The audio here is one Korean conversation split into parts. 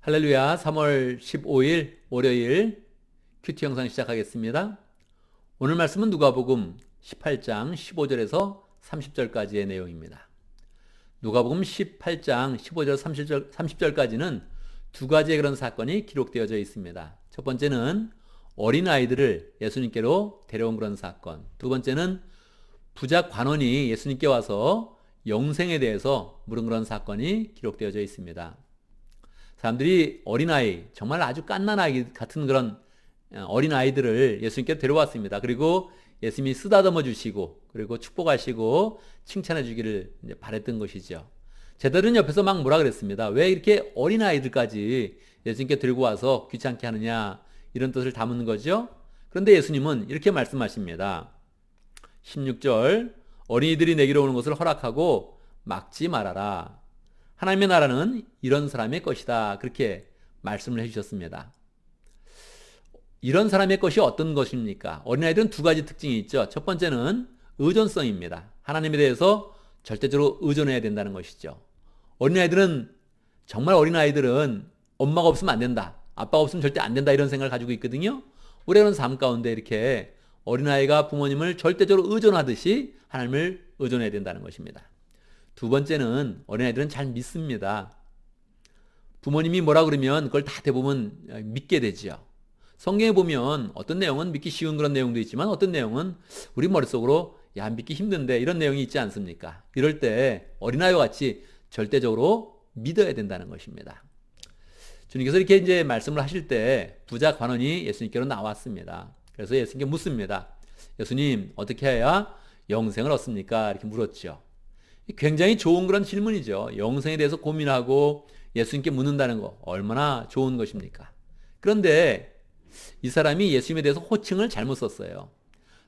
할렐루야. 3월 15일 월요일 큐티 영상 시작하겠습니다. 오늘 말씀은 누가복음 18장 15절에서 30절까지의 내용입니다. 누가복음 18장 15절 30절까지는 두 가지의 그런 사건이 기록되어져 있습니다. 첫 번째는 어린아이들을 예수님께로 데려온 그런 사건, 두 번째는 부자 관원이 예수님께 와서 영생에 대해서 물은 그런 사건이 기록되어져 있습니다. 사람들이 어린아이, 정말 아주 갓난아이 같은 그런 어린아이들을 예수님께 데려왔습니다. 그리고 예수님이 쓰다듬어 주시고, 그리고 축복하시고, 칭찬해 주기를 바랬던 것이죠. 제자들은 옆에서 막 뭐라 그랬습니다. 왜 이렇게 어린아이들까지 예수님께 들고 와서 귀찮게 하느냐, 이런 뜻을 담은 거죠. 그런데 예수님은 이렇게 말씀하십니다. 16절, 어린이들이 내게로 오는 것을 허락하고 막지 말아라. 하나님의 나라는 이런 사람의 것이다. 그렇게 말씀을 해주셨습니다. 이런 사람의 것이 어떤 것입니까? 어린아이들은 두 가지 특징이 있죠. 첫 번째는 의존성입니다. 하나님에 대해서 절대적으로 의존해야 된다는 것이죠. 정말 어린아이들은 엄마가 없으면 안 된다. 아빠가 없으면 절대 안 된다. 이런 생각을 가지고 있거든요. 우리는 삶 가운데 이렇게 어린아이가 부모님을 절대적으로 의존하듯이 하나님을 의존해야 된다는 것입니다. 두 번째는 어린아이들은 잘 믿습니다. 부모님이 뭐라 그러면 그걸 다 대부분 믿게 되죠. 성경에 보면 어떤 내용은 믿기 쉬운 그런 내용도 있지만 어떤 내용은 우리 머릿속으로 야, 믿기 힘든데 이런 내용이 있지 않습니까? 이럴 때 어린아이와 같이 절대적으로 믿어야 된다는 것입니다. 주님께서 이렇게 이제 말씀을 하실 때 부자 관원이 예수님께로 나왔습니다. 그래서 예수님께 묻습니다. 예수님, 어떻게 해야 영생을 얻습니까? 이렇게 물었죠. 굉장히 좋은 그런 질문이죠. 영생에 대해서 고민하고 예수님께 묻는다는 거 얼마나 좋은 것입니까? 그런데 이 사람이 예수님에 대해서 호칭을 잘못 썼어요.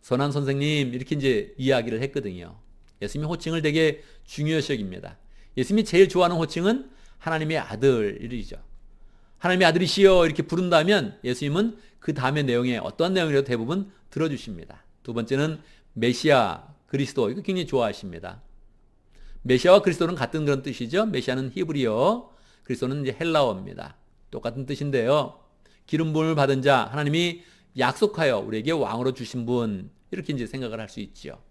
선한 선생님 이렇게 이제 이야기를 했거든요. 예수님이 호칭을 되게 중요시 여깁니다. 예수님이 제일 좋아하는 호칭은 하나님의 아들이죠. 하나님의 아들이시여 이렇게 부른다면 예수님은 그 다음의 내용에 어떤 내용이라도 대부분 들어주십니다. 두 번째는 메시아, 그리스도, 이거 굉장히 좋아하십니다. 메시아와 그리스도는 같은 그런 뜻이죠. 메시아는 히브리어, 그리스도는 이제 헬라어입니다. 똑같은 뜻인데요. 기름 부음을 받은 자, 하나님이 약속하여 우리에게 왕으로 주신 분, 이렇게 이제 생각을 할 수 있죠.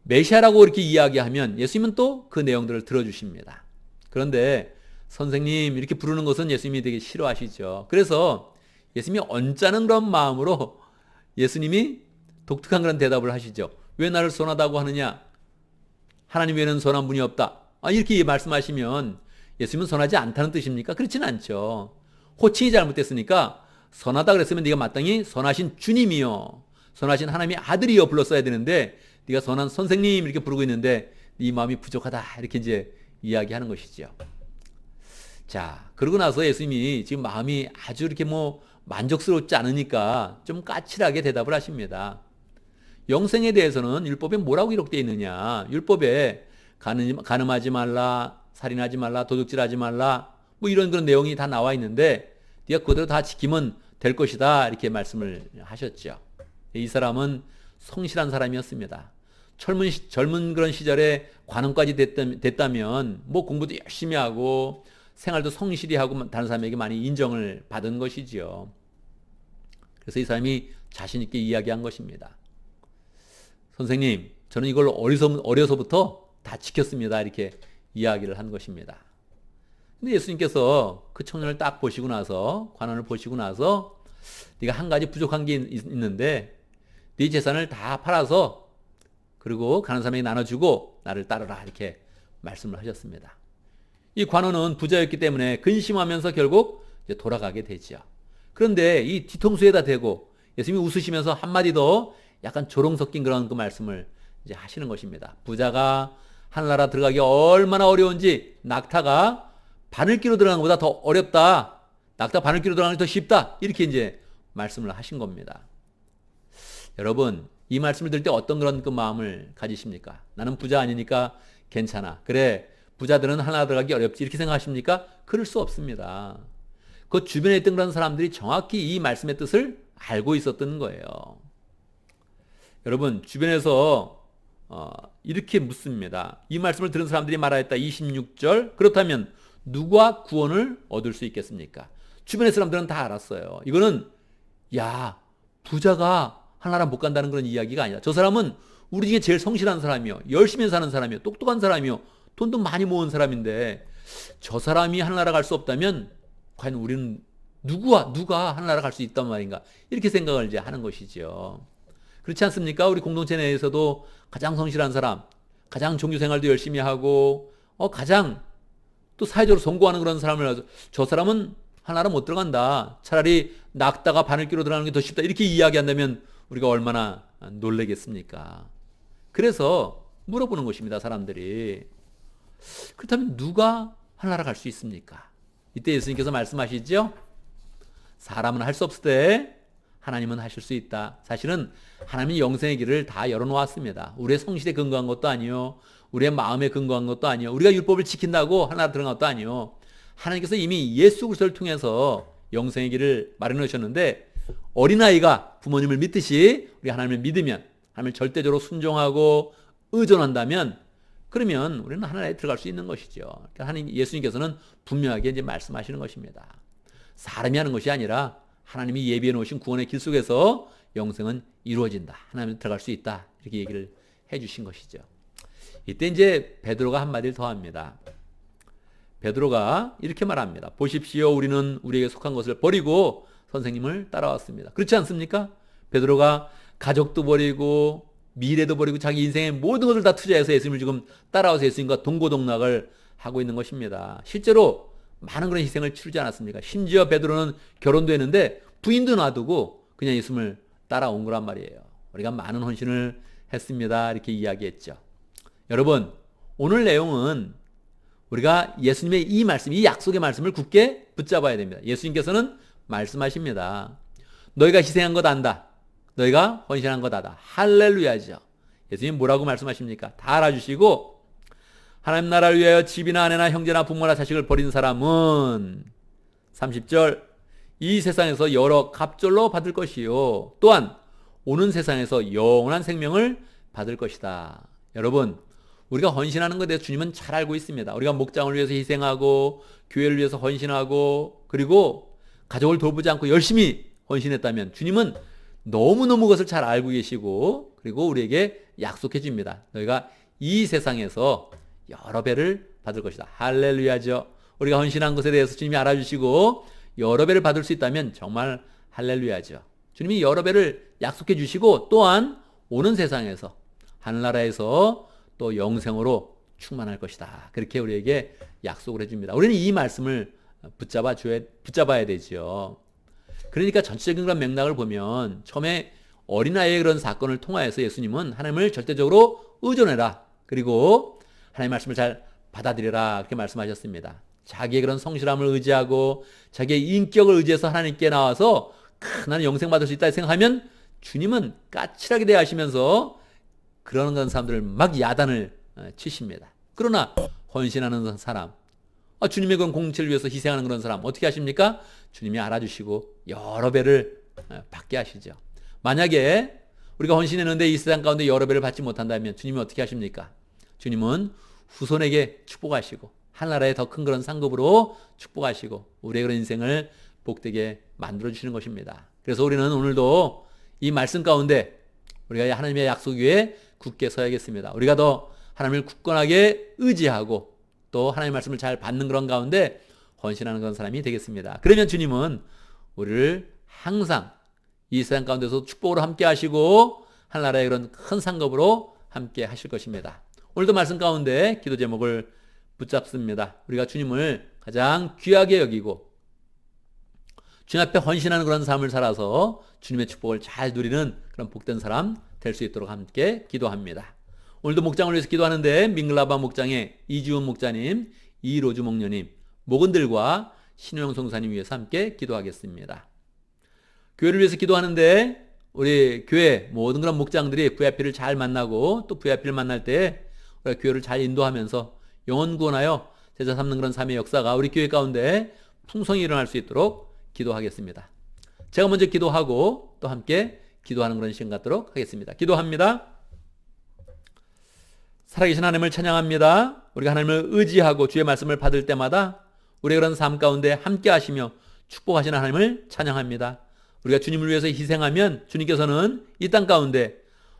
메시아라고 이렇게 이야기하면 예수님은 또 그 내용들을 들어주십니다. 그런데 선생님 이렇게 부르는 것은 예수님이 되게 싫어하시죠. 그래서 예수님이 언짢은 그런 마음으로 예수님이 독특한 그런 대답을 하시죠. 왜 나를 선하다고 하느냐? 하나님 외에는 선한 분이 없다. 이렇게 말씀하시면 예수님은 선하지 않다는 뜻입니까? 그렇지는 않죠. 호칭이 잘못됐으니까 선하다 그랬으면 네가 마땅히 선하신 주님이요, 선하신 하나님의 아들이요 불렀어야 되는데 네가 선한 선생님 이렇게 부르고 있는데 네 마음이 부족하다 이렇게 이제 이야기하는 것이죠. 자, 그러고 나서 예수님이 지금 마음이 아주 이렇게 만족스럽지 않으니까 좀 까칠하게 대답을 하십니다. 영생에 대해서는 율법에 뭐라고 기록되어 있느냐? 율법에 간음하지 말라, 살인하지 말라, 도둑질하지 말라, 이런 그런 내용이 다 나와 있는데 네가 그대로 다 지키면 될 것이다 이렇게 하셨죠. 이 사람은 성실한 사람이었습니다. 젊은 그런 시절에 관원까지 됐다면 공부도 열심히 하고 생활도 성실히 하고 다른 사람에게 많이 인정을 받은 것이지요. 그래서 이 사람이 자신 있게 이야기한 것입니다. 선생님, 저는 이걸 어려서부터 다 지켰습니다. 이렇게 이야기를 한 것입니다. 근데 예수님께서 그 청년을 딱 보시고 나서, 관원을 보시고 나서 네가 한 가지 부족한 게 있는데 네 재산을 다 팔아서 그리고 가난한 사람에게 나눠주고 나를 따르라 이렇게 말씀을 하셨습니다. 이 관원은 부자였기 때문에 근심하면서 결국 이제 돌아가게 되죠. 그런데 이 뒤통수에다 대고 예수님이 웃으시면서 한마디 더 약간 조롱 섞인 그런 그 말씀을 이제 하시는 것입니다. 부자가 하늘나라 들어가기 얼마나 어려운지 낙타가 바늘기로 들어가는 것보다 더 어렵다. 낙타 바늘기로 들어가는 게 더 쉽다. 이렇게 이제 말씀을 하신 겁니다. 여러분, 이 말씀을 들을 때 어떤 그런 그 마음을 가지십니까? 나는 부자 아니니까 괜찮아. 그래, 부자들은 하늘나라 들어가기 어렵지. 이렇게 생각하십니까? 그럴 수 없습니다. 그 주변에 있던 그런 사람들이 정확히 이 말씀의 뜻을 알고 있었던 거예요. 여러분, 주변에서 이렇게 묻습니다. 이 말씀을 들은 사람들이 말하였다. 26절. 그렇다면 누가 구원을 얻을 수 있겠습니까? 주변의 사람들은 다 알았어요. 이거는 야, 부자가 하나라 못 간다는 그런 이야기가 아니다. 저 사람은 우리 중에 제일 성실한 사람이요, 열심히 사는 사람이요, 똑똑한 사람이요, 돈도 많이 모은 사람인데 저 사람이 하나라 갈 수 없다면 과연 우리는 누가 하나라 갈 수 있단 말인가, 이렇게 생각을 이제 하는 것이죠. 그렇지 않습니까? 우리 공동체 내에서도 가장 성실한 사람, 가장 종교 생활도 열심히 하고 가장 또 사회적으로 성공하는 그런 사람을, 저 사람은 하나라 못 들어간다, 차라리 낙다가 바늘귀로 들어가는 게 더 쉽다, 이렇게 이야기한다면 우리가 얼마나 놀라겠습니까? 그래서 물어보는 것입니다, 사람들이. 그렇다면 누가 하나라 갈 수 있습니까? 이때 예수님께서 말씀하시죠. 사람은 할 수 없을 때 하나님은 하실 수 있다. 사실은 하나님이 영생의 길을 다 열어놓았습니다. 우리의 성실에 근거한 것도 아니요, 우리의 마음에 근거한 것도 아니요, 우리가 율법을 지킨다고 하나라 들어간 것도 아니요. 하나님께서 이미 예수 그리스도를 통해서 영생의 길을 마련해 주셨는데, 어린아이가 부모님을 믿듯이 우리 하나님을 믿으면, 하나님을 절대적으로 순종하고 의존한다면, 그러면 우리는 하나님에 들어갈 수 있는 것이죠. 그러니까 하나님, 예수님께서는 분명하게 이제 말씀하시는 것입니다. 사람이 하는 것이 아니라 하나님이 예비해 놓으신 구원의 길 속에서 영생은 이루어진다, 하나님에 들어갈 수 있다, 이렇게 얘기를 해 주신 것이죠. 이때 이제 베드로가 한마디를 더 합니다. 베드로가 이렇게 말합니다. 보십시오, 우리는 우리에게 속한 것을 버리고 선생님을 따라왔습니다. 그렇지 않습니까? 베드로가 가족도 버리고 미래도 버리고 자기 인생의 모든 것을 다 투자해서 예수님을 지금 따라와서 예수님과 동고동락을 하고 있는 것입니다. 실제로 많은 그런 희생을 치르지 않았습니까? 심지어 베드로는 결혼도 했는데 부인도 놔두고 그냥 예수님을 따라온 거란 말이에요. 우리가 많은 헌신을 했습니다, 이렇게 이야기했죠. 여러분, 오늘 내용은 우리가 예수님의 이 말씀, 이 약속의 말씀을 굳게 붙잡아야 됩니다. 예수님께서는 말씀하십니다. 너희가 희생한 것 안다, 너희가 헌신한 것 아다. 할렐루야죠. 예수님 뭐라고 말씀하십니까? 다 알아주시고, 하나님 나라를 위하여 집이나 아내나 형제나 부모나 자식을 버린 사람은 30절 이 세상에서 여러 갑절로 받을 것이요, 또한 오는 세상에서 영원한 생명을 받을 것이다. 여러분, 우리가 헌신하는 것에 대해서 주님은 잘 알고 있습니다. 우리가 목장을 위해서 희생하고 교회를 위해서 헌신하고 그리고 가족을 돌보지 않고 열심히 헌신했다면 주님은 너무너무 그것을 잘 알고 계시고, 그리고 우리에게 약속해 줍니다. 너희가 이 세상에서 여러 배를 받을 것이다. 할렐루야죠. 우리가 헌신한 것에 대해서 주님이 알아주시고 여러 배를 받을 수 있다면 정말 할렐루야죠. 주님이 여러 배를 약속해 주시고, 또한 오는 세상에서, 하늘나라에서 또 영생으로 충만할 것이다, 그렇게 우리에게 약속을 해줍니다. 우리는 이 말씀을 붙잡아야 되죠. 그러니까 전체적인 그런 맥락을 보면 처음에 어린아이의 그런 사건을 통하여서 예수님은 하나님을 절대적으로 의존해라, 그리고 하나님의 말씀을 잘 받아들여라, 그렇게 말씀하셨습니다. 자기의 그런 성실함을 의지하고 자기의 인격을 의지해서 하나님께 나와서 나는 영생 받을 수 있다 생각하면 주님은 까칠하게 대하시면서 그런 사람들을 막 야단을 치십니다. 그러나 헌신하는 사람, 주님의 그런 공동체를 위해서 희생하는 그런 사람 어떻게 하십니까? 주님이 알아주시고 여러 배를 받게 하시죠. 만약에 우리가 헌신했는데 이 세상 가운데 여러 배를 받지 못한다면 주님이 어떻게 하십니까? 주님은 후손에게 축복하시고 하늘나라에 더 큰 그런 상급으로 축복하시고 우리의 그런 인생을 복되게 만들어주시는 것입니다. 그래서 우리는 오늘도 이 말씀 가운데 우리가 하나님의 약속 위에 굳게 서야겠습니다. 우리가 더 하나님을 굳건하게 의지하고 또 하나님의 말씀을 잘 받는 그런 가운데 헌신하는 그런 사람이 되겠습니다. 그러면 주님은 우리를 항상 이 세상 가운데서 축복으로 함께 하시고 하늘나라의 그런 큰 상급으로 함께 하실 것입니다. 오늘도 말씀 가운데 기도 제목을 붙잡습니다. 우리가 주님을 가장 귀하게 여기고 주님 앞에 헌신하는 그런 삶을 살아서 주님의 축복을 잘 누리는 그런 복된 사람 될 수 있도록 함께 기도합니다. 오늘도 목장을 위해서 기도하는데 밍글라바 목장의 이지훈 목자님, 이로주 목녀님, 목원들과 신우영 성사님 위해서 함께 기도하겠습니다. 교회를 위해서 기도하는데 우리 교회 모든 그런 목장들이 VIP를 잘 만나고 또 VIP를 만날 때 우리가 교회를 잘 인도하면서 영혼 구원하여 제자 삼는 그런 삶의 역사가 우리 교회 가운데 풍성히 일어날 수 있도록 기도하겠습니다. 제가 먼저 기도하고 또 함께 기도하는 그런 시간 갖도록 하겠습니다. 기도합니다. 살아계신 하나님을 찬양합니다. 우리가 하나님을 의지하고 주의 말씀을 받을 때마다 우리의 그런 삶 가운데 함께 하시며 축복하시는 하나님을 찬양합니다. 우리가 주님을 위해서 희생하면 주님께서는 이 땅 가운데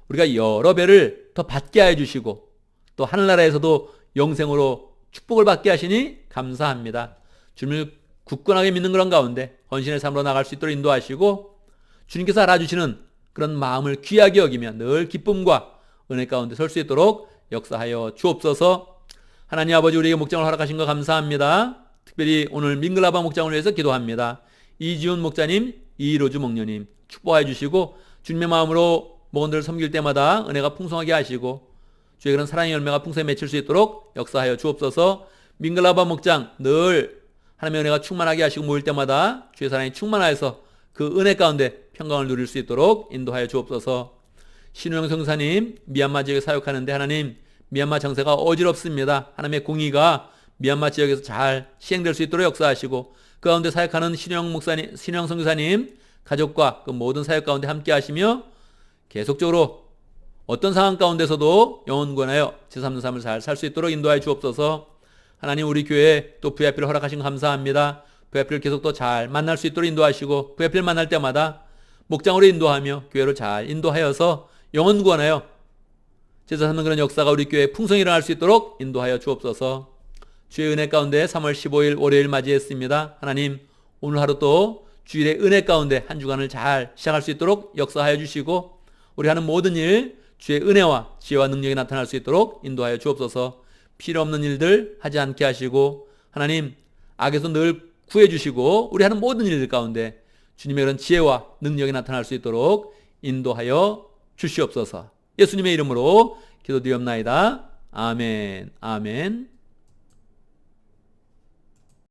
우리가 여러 배를 더 받게 해 주시고 또 하늘나라에서도 영생으로 축복을 받게 하시니 감사합니다. 주님을 굳건하게 믿는 그런 가운데 헌신의 삶으로 나갈 수 있도록 인도하시고 주님께서 알아주시는 그런 마음을 귀하게 여기며 늘 기쁨과 은혜 가운데 설 수 있도록 역사하여 주옵소서. 하나님 아버지, 우리에게 목장을 허락하신 거 감사합니다. 특별히 오늘 민글라바 목장을 위해서 기도합니다. 이지훈 목자님, 이로주 목녀님 축복해 주시고 주님의 마음으로 목원들을 섬길 때마다 은혜가 풍성하게 하시고 주의 그런 사랑의 열매가 풍성히 맺힐 수 있도록 역사하여 주옵소서. 민글라바 목장 늘 하나님의 은혜가 충만하게 하시고 모일 때마다 주의 사랑이 충만하여서 그 은혜 가운데 평강을 누릴 수 있도록 인도하여 주옵소서. 신우영 성사님, 미얀마 지역에 사역하는데 하나님, 미얀마 정세가 어지럽습니다. 하나님의 공의가 미얀마 지역에서 잘 시행될 수 있도록 역사하시고 그 가운데 사역하는 신우영 목사님, 신우영 성사님 가족과 그 모든 사역 가운데 함께 하시며 계속적으로 어떤 상황 가운데서도 영원권하여 제3는 삶을 잘 살 수 있도록 인도하여 주옵소서. 하나님, 우리 교회에 또 VIP를 허락하신 거 감사합니다. VIP를 계속 더 잘 만날 수 있도록 인도하시고 VIP를 만날 때마다 목장으로 인도하며 교회를 잘 인도하여서 영원권하여 제3는 그런 역사가 우리 교회에 풍성히 일어날 수 있도록 인도하여 주옵소서. 주의 은혜 가운데 3월 15일 월요일 맞이했습니다. 하나님, 오늘 하루 또 주일의 은혜 가운데 한 주간을 잘 시작할 수 있도록 역사하여 주시고 우리 하는 모든 일 주의 은혜와 지혜와 능력이 나타날 수 있도록 인도하여 주옵소서. 필요 없는 일들 하지 않게 하시고 하나님, 악에서 늘 구해 주시고 우리 하는 모든 일들 가운데 주님의 그런 지혜와 능력이 나타날 수 있도록 인도하여 주시옵소서. 예수님의 이름으로 기도드리옵나이다. 아멘. 아멘.